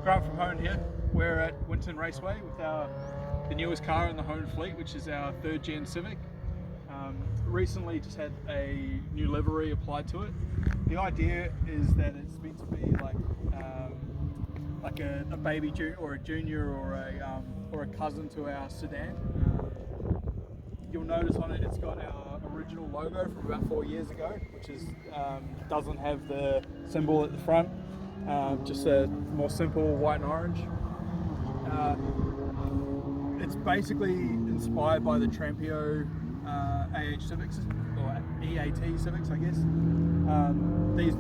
Grant from Honed here. We're at Winton Raceway with the newest car in the Honed fleet, which is our 3rd gen Civic. Recently just had a new livery applied to it. The idea is that it's meant to be like a baby or a junior or a cousin to our Sedan. You'll notice on it it's got our original logo from about 4 years ago, which is doesn't have the symbol at the front, just a more simple white and orange. It's basically inspired by the Trampio AH Civics, or EAT Civics, I guess. These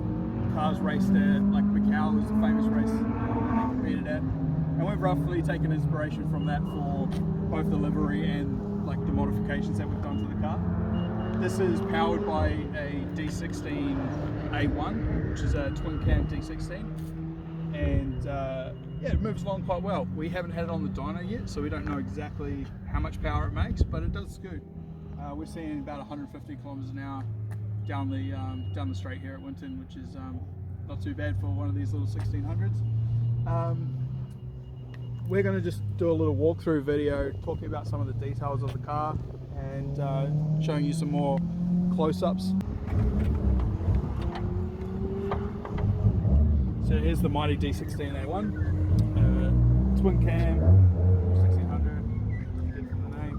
cars raced at, like, Macau was a famous race that they competed at, and we've roughly taken inspiration from that for both the livery and like the modifications that we've done to the car. This is powered by a D16 A1, which is a twin cam D16, and yeah, it moves along quite well. We haven't had it on the dyno yet, so we don't know exactly how much power it makes, but it does scoot. We're seeing about 150 kilometers an hour down the straight here at Winton, which is not too bad for one of these little 1600s. We're going to just do a little walkthrough video talking about some of the details of the car and showing you some more close-ups. So here's the mighty D16A1, twin cam, 1600, good from the name.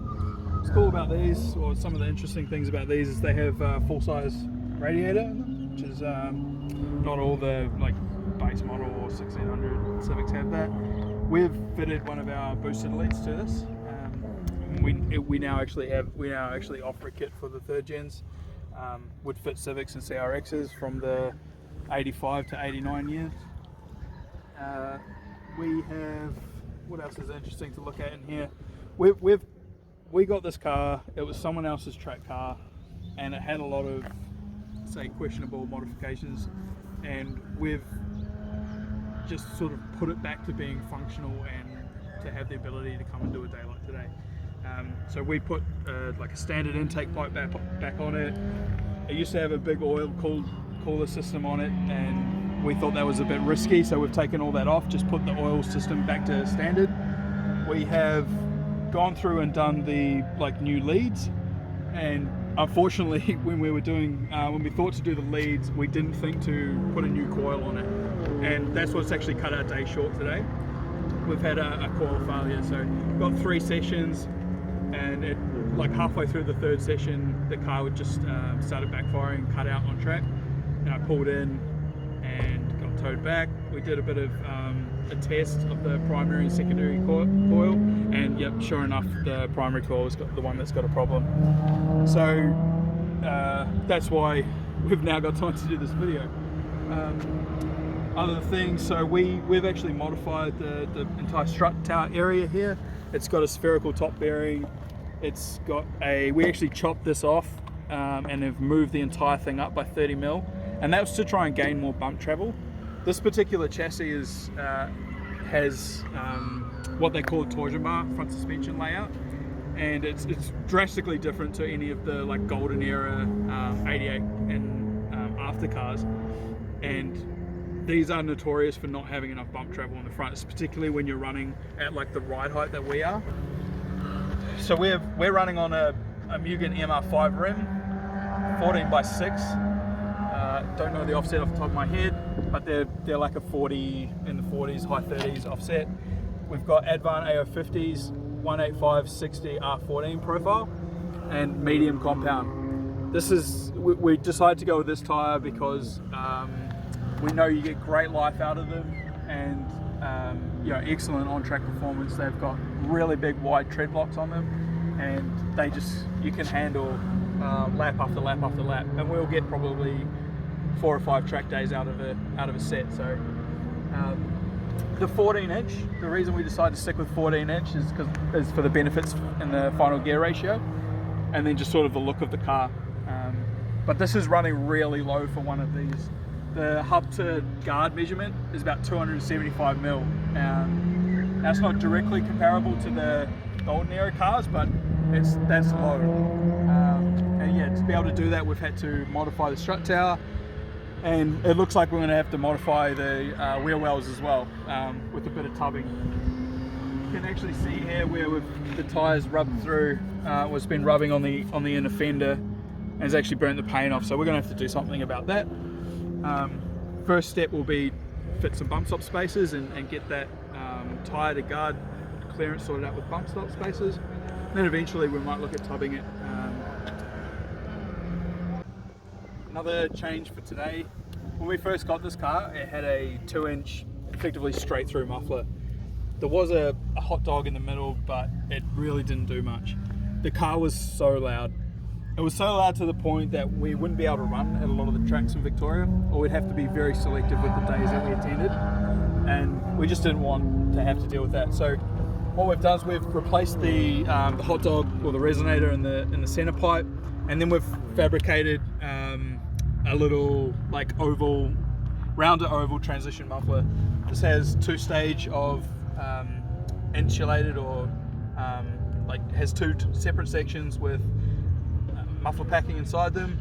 What's cool about these, or some of the interesting things about these, is they have full-size radiator in them, which is not all the like base model or 1600 Civics have that. We've fitted one of our boosted elites to this. We now actually offer a kit for the 3rd gens. Would fit Civics and CRXs from the 85 to 89 years. We have, what else is interesting to look at in here? We got this car. It was someone else's track car, and it had a lot of, say, questionable modifications, and we've just sort of put it back to being functional and to have the ability to come and do a day like today. So we put like a standard intake pipe back on it. It used to have a big oil cooler system on it, and we thought that was a bit risky, so we've taken all that off, just put the oil system back to standard. We have gone through and done the new leads, and unfortunately when we thought to do the leads, we didn't think to put a new coil on it, and that's what's actually cut our day short today. We've had a coil failure, so we've got 3 sessions, and like halfway through the 3rd session the car would just started backfiring, cut out on track, and I pulled in and got towed back. We did a bit of a test of the primary and secondary coil, and yep, sure enough, the primary coil has got the one that's got a problem. So that's why we've now got time to do this video. Other things, so we've actually modified the entire strut tower area here. It's got a spherical top bearing. It's got we actually chopped this off and have moved the entire thing up by 30 mil, and that was to try and gain more bump travel. This particular chassis has what they call a torsion bar front suspension layout, and it's drastically different to any of the like golden era 88 and after cars, and these are notorious for not having enough bump travel in the front, particularly when you're running at like the ride height that we are. So we're running on a Mugen MR5 rim, 14x6. Don't know the offset off the top of my head, but they're like a 40 in the 40s, high 30s offset. We've got Advan AO50s, 185/60 R14 profile, and medium compound. We decided to go with this tire because we know you get great life out of them, and excellent on-track performance. They've got really big wide tread blocks on them, and you can handle lap after lap after lap, and we'll get probably 4 or 5 track days out of a set. So the 14-inch, the reason we decided to stick with 14-inch is for the benefits in the final gear ratio, and then just sort of the look of the car. But this is running really low for one of these. The hub to guard measurement is about 275 mil. That's not directly comparable to the golden era cars, but that's low. And yeah, to be able to do that, we've had to modify the strut tower. And it looks like we're going to have to modify the wheel wells as well, with a bit of tubbing. You can actually see here where the tyres rubbed through, was been rubbing on the inner fender, and it's actually burnt the paint off, so we're going to have to do something about that. First step will be fit some bump stop spacers and get that tyre to guard clearance sorted out with bump stop spacers. Then eventually we might look at tubbing it. Another change for today, when we first got this car, it had a 2-inch effectively straight through muffler. There was a hot dog in the middle, but it really didn't do much. The car was so loud. It was so loud to the point that we wouldn't be able to run at a lot of the tracks in Victoria, or we'd have to be very selective with the days that we attended, and we just didn't want to have to deal with that. So what we've done is we've replaced the hot dog or the resonator in the center pipe, and then we've fabricated a little like oval, round to oval transition muffler. This has 2-stage of insulated or has 2 separate sections with muffler packing inside them,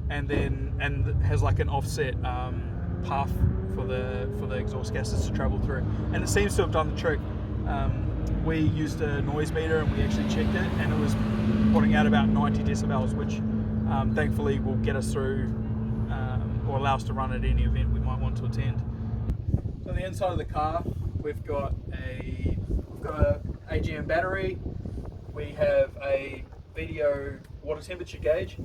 and has like an offset path for the exhaust gases to travel through, and it seems to have done the trick. We used a noise meter and we actually checked it, and it was putting out about 90 decibels, which thankfully will get us through or allow us to run at any event we might want to attend. So on the inside of the car, we've got a AGM battery. We have a video water temperature gauge.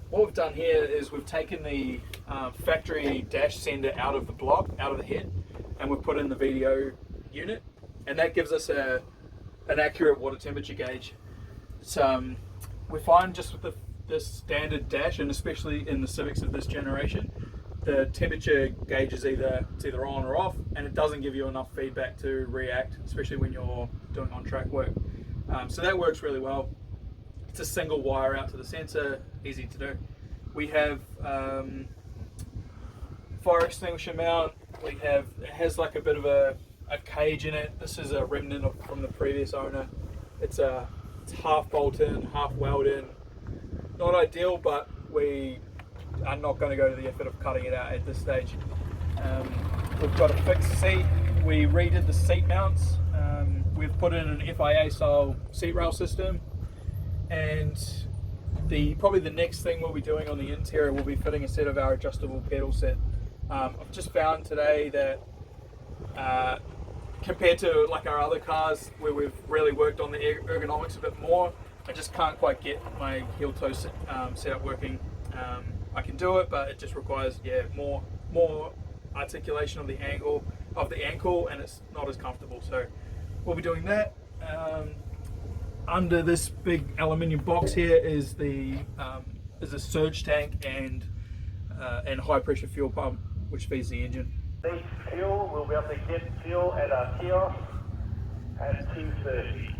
What we've done here is we've taken the factory dash sender out of the block, out of the head, and we've put in the video unit, and that gives us an accurate water temperature gauge. So we find just with this standard dash, and especially in the Civics of this generation, the temperature gauge is either on or off, and it doesn't give you enough feedback to react, especially when you're doing on-track work. So that works really well. It's a single wire out to the sensor, easy to do. We have fire extinguisher mount. It has like a bit of a cage in it. This is a remnant from the previous owner. It's half bolt in, half weld in. Not ideal, but we are not going to go to the effort of cutting it out at this stage. We've got a fixed seat. We redid the seat mounts. We've put in an FIA style seat rail system, and probably the next thing we'll be doing on the interior will be fitting a set of our adjustable pedal set. I've just found today that compared to like our other cars where we've really worked on the ergonomics a bit more, I just can't quite get my heel toe setup working. I can do it, but it just requires more articulation of the ankle, and it's not as comfortable. So we'll be doing that. Under this big aluminium box here is a surge tank and high pressure fuel pump which feeds the engine. Fuel, we'll be able to get fuel at our kiosk at 2:30.